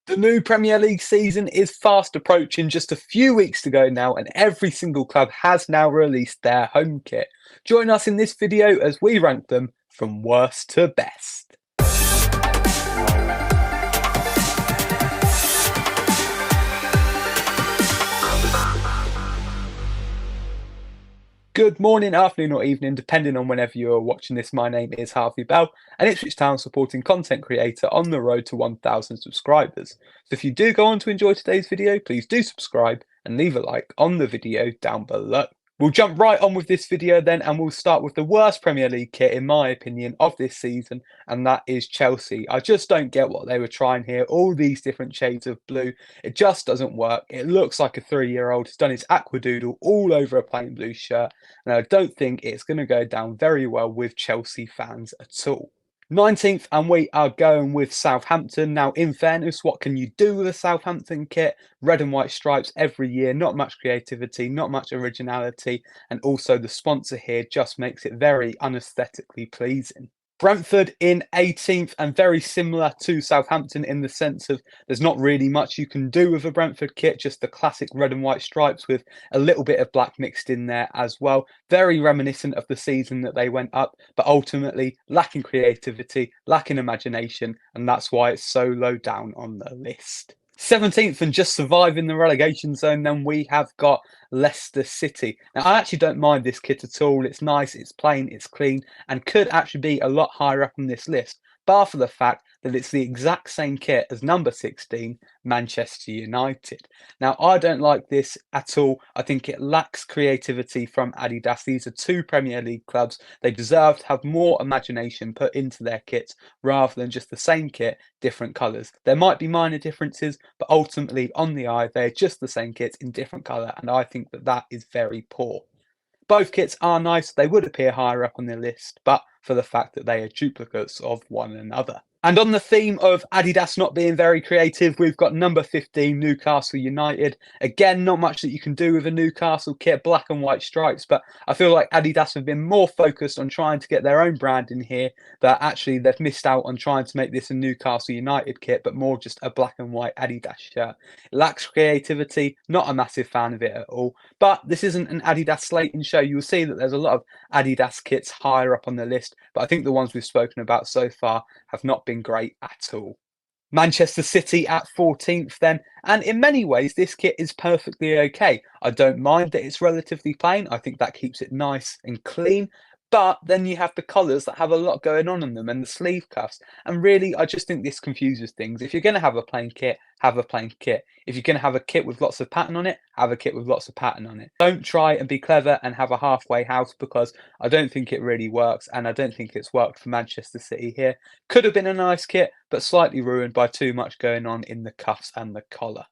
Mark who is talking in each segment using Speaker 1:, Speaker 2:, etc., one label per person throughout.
Speaker 1: The new Premier League season is fast approaching, just a few weeks to go now, and every single club has now released their home kit. Join us in this video as we rank them from worst to best. Good morning, afternoon or evening, depending on whenever you are watching this. My name is Harvey Bell, an Ipswich Town supporting content creator on the road to 1,000 subscribers. So if you do go on to enjoy today's video, please do subscribe and leave a like on the video down below. We'll jump right on with this video then, and we'll start with the worst Premier League kit, in my opinion, of this season, and that is Chelsea. I just don't get what they were trying here. All these different shades of blue, it just doesn't work. It looks like a 3-year-old has done his aquadoodle all over a plain blue shirt, and I don't think it's going to go down very well with Chelsea fans at all. 19th, and we are going with Southampton. Now, in fairness, what can you do with a Southampton kit? Red and white stripes every year, not much creativity, not much originality, and also the sponsor here just makes it very unaesthetically pleasing. Brentford in 18th, and very similar to Southampton in the sense of there's not really much you can do with a Brentford kit, just the classic red and white stripes with a little bit of black mixed in there as well. Very reminiscent of the season that they went up, but ultimately lacking creativity, lacking imagination, and that's why it's so low down on the list. 17th, and just surviving the relegation zone, then we have got Leicester City. Now, I actually don't mind this kit at all. It's nice, it's plain, it's clean, and could actually be a lot higher up on this list, bar for the fact that it's the exact same kit as number 16, Manchester United. Now, I don't like this at all. I think it lacks creativity from Adidas. These are two Premier League clubs. They deserve to have more imagination put into their kits rather than just the same kit, different colours. There might be minor differences, but ultimately on the eye, they're just the same kits in different colour, and I think that that is very poor. Both kits are nice. They would appear higher up on the list, but for the fact that they are duplicates of one another. And on the theme of Adidas not being very creative, we've got number 15, Newcastle United. Again, not much that you can do with a Newcastle kit, black and white stripes, but I feel like Adidas have been more focused on trying to get their own brand in here, that actually they've missed out on trying to make this a Newcastle United kit, but more just a black and white Adidas shirt. It lacks creativity, not a massive fan of it at all, but this isn't an Adidas slating show. You'll see that there's a lot of Adidas kits higher up on the list, but I think the ones we've spoken about so far have not been great at all. Manchester City at 14th then, and in many ways this kit is perfectly okay. I don't mind that it's relatively plain. I think that keeps it nice and clean. But then you have the collars that have a lot going on in them and the sleeve cuffs. And really, I just think this confuses things. If you're going to have a plain kit, have a plain kit. If you're going to have a kit with lots of pattern on it, have a kit with lots of pattern on it. Don't try and be clever and have a halfway house, because I don't think it really works, and I don't think it's worked for Manchester City here. Could have been a nice kit, but slightly ruined by too much going on in the cuffs and the collar.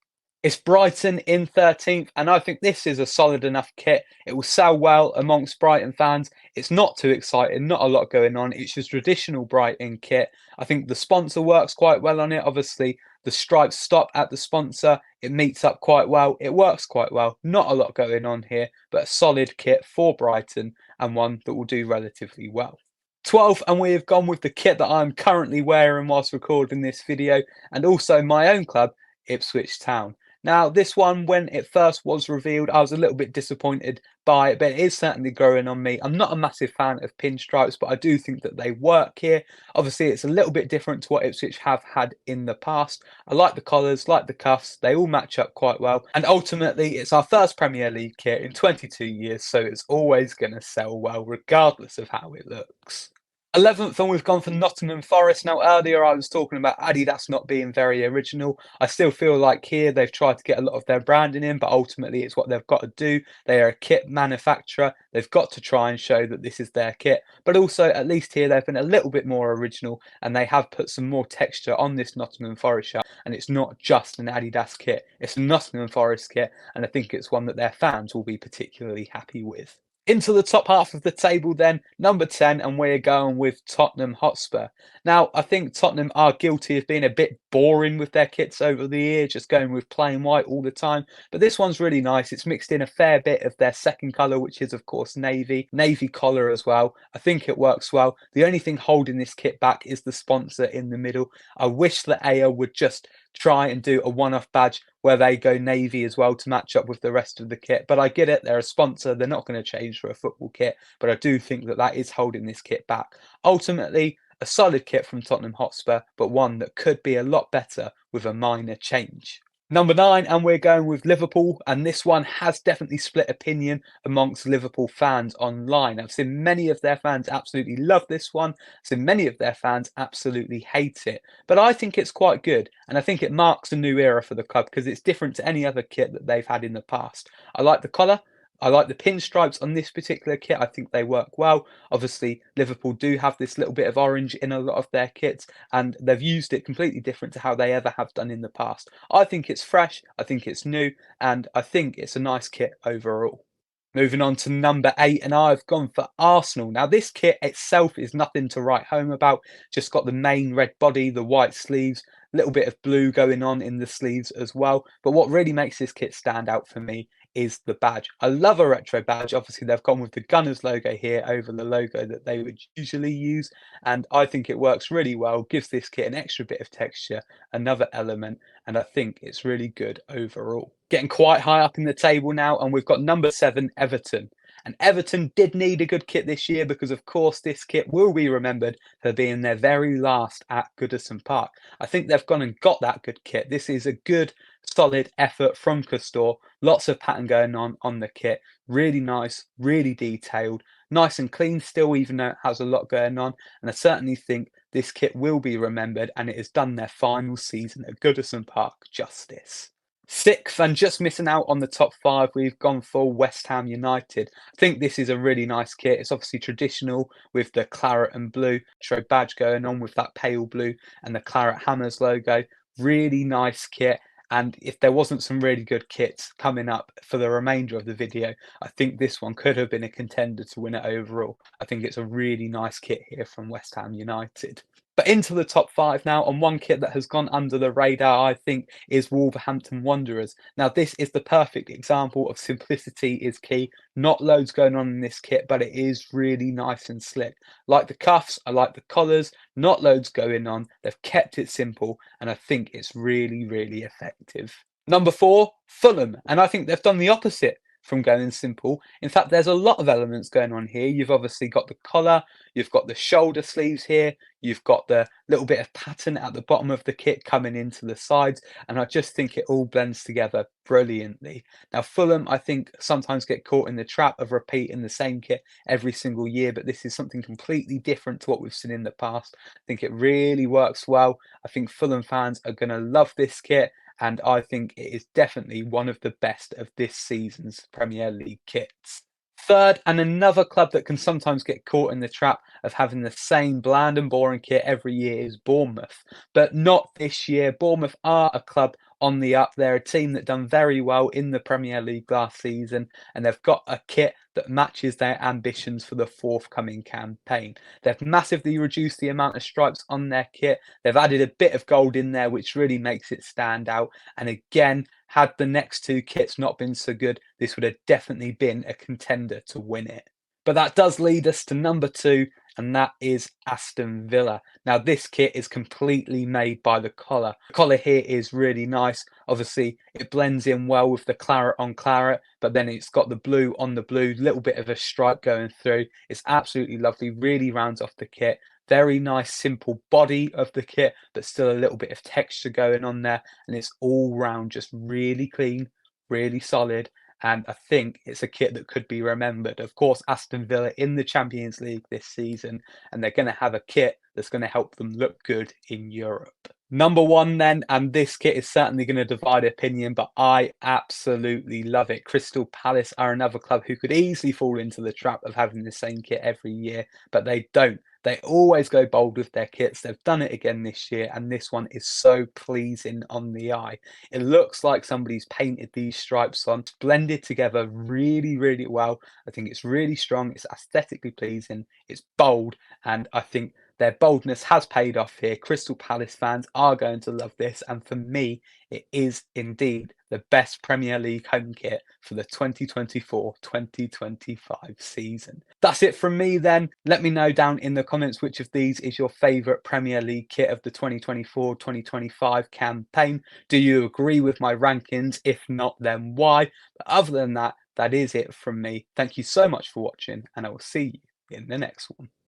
Speaker 1: It's Brighton in 13th, and I think this is a solid enough kit. It will sell well amongst Brighton fans. It's not too exciting, not a lot going on. It's just traditional Brighton kit. I think the sponsor works quite well on it. Obviously, the stripes stop at the sponsor. It meets up quite well. It works quite well. Not a lot going on here, but a solid kit for Brighton, and one that will do relatively well. 12th, and we have gone with the kit that I'm currently wearing whilst recording this video, and also my own club, Ipswich Town. Now, this one, when it first was revealed, I was a little bit disappointed by it, but it is certainly growing on me. I'm not a massive fan of pinstripes, but I do think that they work here. Obviously, it's a little bit different to what Ipswich have had in the past. I like the collars, like the cuffs. They all match up quite well. And ultimately, it's our first Premier League kit in 22 years, so it's always going to sell well, regardless of how it looks. 11th, and we've gone for Nottingham Forest. Now, earlier I was talking about Adidas not being very original. I still feel like here they've tried to get a lot of their branding in, but ultimately it's what they've got to do. They are a kit manufacturer. They've got to try and show that this is their kit. But also, at least here, they've been a little bit more original, and they have put some more texture on this Nottingham Forest shirt. And it's not just an Adidas kit. It's a Nottingham Forest kit, and I think it's one that their fans will be particularly happy with. Into the top half of the table then, number 10, and we're going with Tottenham Hotspur. Now, I think Tottenham are guilty of being a bit boring with their kits over the year, just going with plain white all the time. But this one's really nice. It's mixed in a fair bit of their second colour, which is, of course, navy collar as well. I think it works well. The only thing holding this kit back is the sponsor in the middle. I wish that AO would just try and do a one-off badge where they go navy as well to match up with the rest of the kit. But I get it, they're a sponsor, they're not going to change for a football kit, but I do think that that is holding this kit back. Ultimately, a solid kit from Tottenham Hotspur, but one that could be a lot better with a minor change. Number 9, and we're going with Liverpool, and this one has definitely split opinion amongst Liverpool fans online. I've seen many of their fans absolutely love this one. I've seen many of their fans absolutely hate it, but I think it's quite good, and I think it marks a new era for the club because it's different to any other kit that they've had in the past. I like the colour. I like the pinstripes on this particular kit. I think they work well. Obviously, Liverpool do have this little bit of orange in a lot of their kits, and they've used it completely different to how they ever have done in the past. I think it's fresh, I think it's new, and I think it's a nice kit overall. Moving on to number 8, and I've gone for Arsenal. Now, this kit itself is nothing to write home about. Just got the main red body, the white sleeves, a little bit of blue going on in the sleeves as well. But what really makes this kit stand out for me is the badge. I love a retro badge. Obviously, they've gone with the Gunners logo here over the logo that they would usually use. And I think it works really well, gives this kit an extra bit of texture, another element, and I think it's really good overall. Getting quite high up in the table now, and we've got number 7, Everton. And Everton did need a good kit this year because, of course, this kit will be remembered for being their very last at Goodison Park. I think they've gone and got that good kit. This is a good, solid effort from Custor. Lots of pattern going on the kit. Really nice, really detailed, nice and clean still, even though it has a lot going on. And I certainly think this kit will be remembered, and it has done their final season at Goodison Park justice. 6th, and just missing out on the top 5, we've gone for West Ham United. I think this is a really nice kit. It's obviously traditional with the claret and blue badge going on with that pale blue and the claret hammers logo. Really nice kit. And if there wasn't some really good kits coming up for the remainder of the video, I think this one could have been a contender to win it overall. I think it's a really nice kit here from West Ham United. But into the top 5 now, and one kit that has gone under the radar, I think, is Wolverhampton Wanderers. Now, this is the perfect example of simplicity is key. Not loads going on in this kit, but it is really nice and slick. Like the cuffs, I like the collars, not loads going on. They've kept it simple, and I think it's really, really effective. Number 4, Fulham, and I think they've done the opposite from going simple. In fact, there's a lot of elements going on here. You've obviously got the collar, you've got the shoulder sleeves here, you've got the little bit of pattern at the bottom of the kit coming into the sides, and I just think it all blends together brilliantly. Now, Fulham, I think, sometimes get caught in the trap of repeating the same kit every single year, but this is something completely different to what we've seen in the past. I think it really works well. I think Fulham fans are going to love this kit, and I think it is definitely one of the best of this season's Premier League kits. 3rd, and another club that can sometimes get caught in the trap of having the same bland and boring kit every year is Bournemouth, but not this year. Bournemouth are a club on the up. They're a team that done very well in the Premier League last season, and they've got a kit that matches their ambitions for the forthcoming campaign. They've massively reduced the amount of stripes on their kit. They've added a bit of gold in there, which really makes it stand out. And again, had the next 2 kits not been so good, this would have definitely been a contender to win it. But that does lead us to number 2, and that is Aston Villa. Now, this kit is completely made by the collar. The collar here is really nice. Obviously, it blends in well with the claret on claret, but then it's got the blue on the blue, little bit of a stripe going through. It's absolutely lovely, really rounds off the kit. Very nice, simple body of the kit, but still a little bit of texture going on there. And it's all round just really clean, really solid. And I think it's a kit that could be remembered. Of course, Aston Villa in the Champions League this season, and they're going to have a kit that's going to help them look good in Europe. Number 1 then, and this kit is certainly going to divide opinion, but I absolutely love it. Crystal Palace are another club who could easily fall into the trap of having the same kit every year, but they don't. They always go bold with their kits. They've done it again this year, and this one is so pleasing on the eye. It looks like somebody's painted these stripes on, blended together really, really well. I think it's really strong, it's aesthetically pleasing, it's bold, and I think their boldness has paid off here. Crystal Palace fans are going to love this, and for me, it is indeed the best Premier League home kit for the 2024-2025 season. That's it from me then. Let me know down in the comments which of these is your favourite Premier League kit of the 2024-2025 campaign. Do you agree with my rankings? If not, then why? But other than that, that is it from me. Thank you so much for watching, and I will see you in the next one.